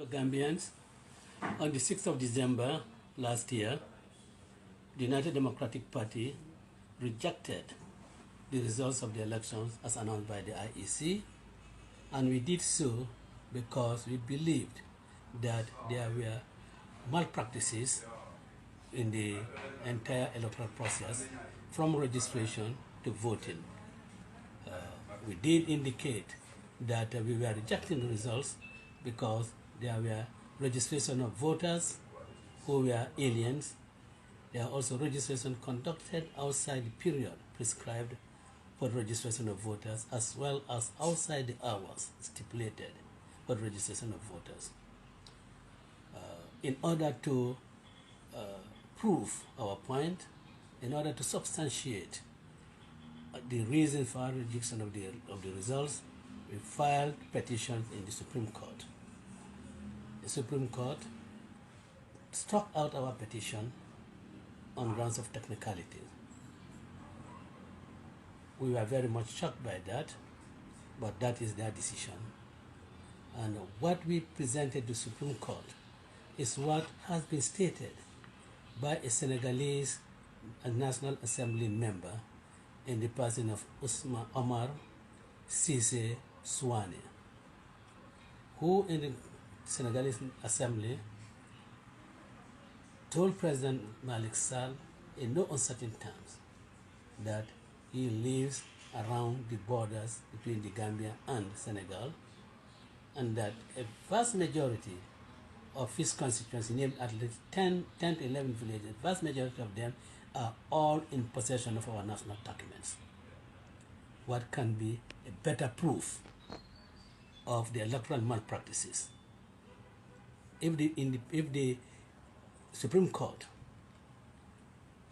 Gambians, on the 6th of December last year, the United Democratic Party rejected the results of the elections as announced by the IEC, and we did so because we believed that there were malpractices in the entire electoral process from registration to voting. We did indicate that we were rejecting the results because there were registration of voters who were aliens. There are also registration conducted outside the period prescribed for registration of voters, as well as outside the hours stipulated for registration of voters. In order to prove our point, in order to substantiate the reason for our rejection of the results, we filed petitions in the Supreme Court. The Supreme Court struck out our petition on grounds of technicalities. We were very much shocked by that, but that is their decision. And what we presented to the Supreme Court is what has been stated by a Senegalese National Assembly member in the person of Usman Omar Cisse Souane, who in the Senegalese Assembly told President Malik Sall in no uncertain terms that he lives around the borders between the Gambia and Senegal, and that a vast majority of his constituency, named at least 10 to 11 villages, a vast majority of them are all in possession of our national documents. What can be a better proof of the electoral malpractices? If the Supreme Court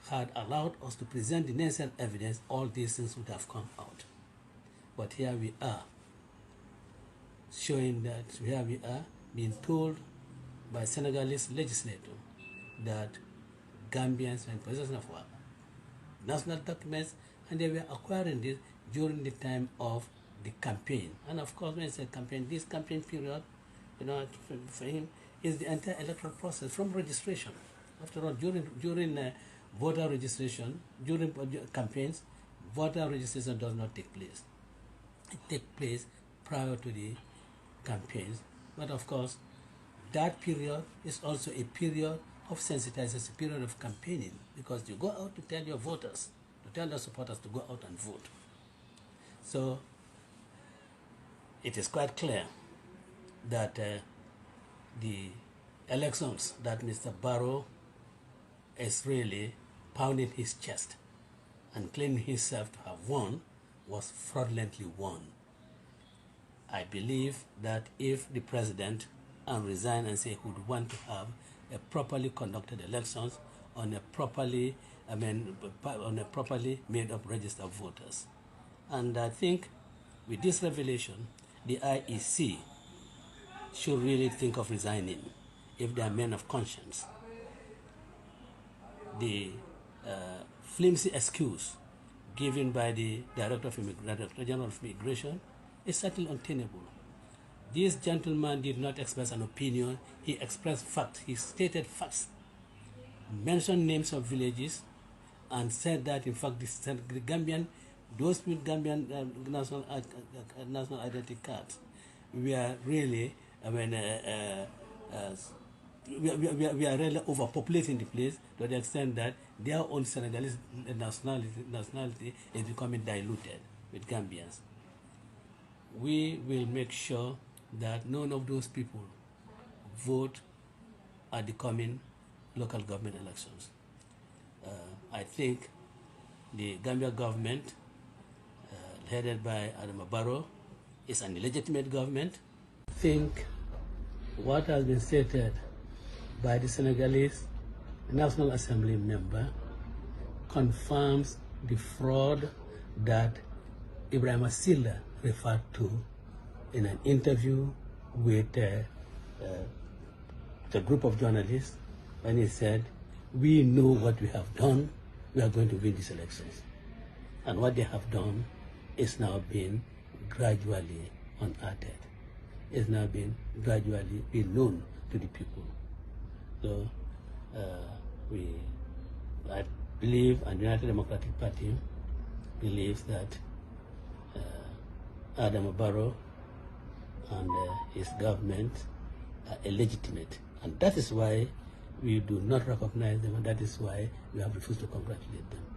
had allowed us to present the necessary evidence, all these things would have come out. But here we are, showing that here we are being told by Senegalese legislator that Gambians were in possession of our national documents, and they were acquiring this during the time of the campaign. And of course, when I say campaign, this campaign period, for him, is the entire electoral process from registration. After all, during voter registration, during campaigns, voter registration does not take place. It takes place prior to the campaigns. But of course, that period is also a period of sensitization, a period of campaigning, because you go out to tell your voters, to tell your supporters to go out and vote. So it is quite clear that the elections that Mr. Barrow is really pounding his chest and claiming himself to have won was fraudulently won. I believe that if the president resign and say he would want to have a properly conducted elections on a properly made up register of voters. And I think with this revelation, the IEC should really think of resigning if they are men of conscience. The flimsy excuse given by the Director General of Immigration is certainly untenable. This gentleman did not express an opinion, he expressed facts, he stated facts, mentioned names of villages, and said that in fact the Gambian, those with Gambian national identity cards, we are really, we are really overpopulating the place to the extent that their own Senegalese nationality is becoming diluted with Gambians. We will make sure that none of those people vote at the coming local government elections. I think the Gambia government, headed by Barrow, is an illegitimate government. I think what has been stated by the Senegalese National Assembly member confirms the fraud that Ibrahima Silla referred to in an interview with the group of journalists when he said, "We know what we have done, we are going to win these elections." And what they have done is now being gradually unearthed. is now being gradually being known to the people. So I believe, and the United Democratic Party believes that Barrow and his government are illegitimate, and that is why we do not recognize them, and that is why we have refused to congratulate them.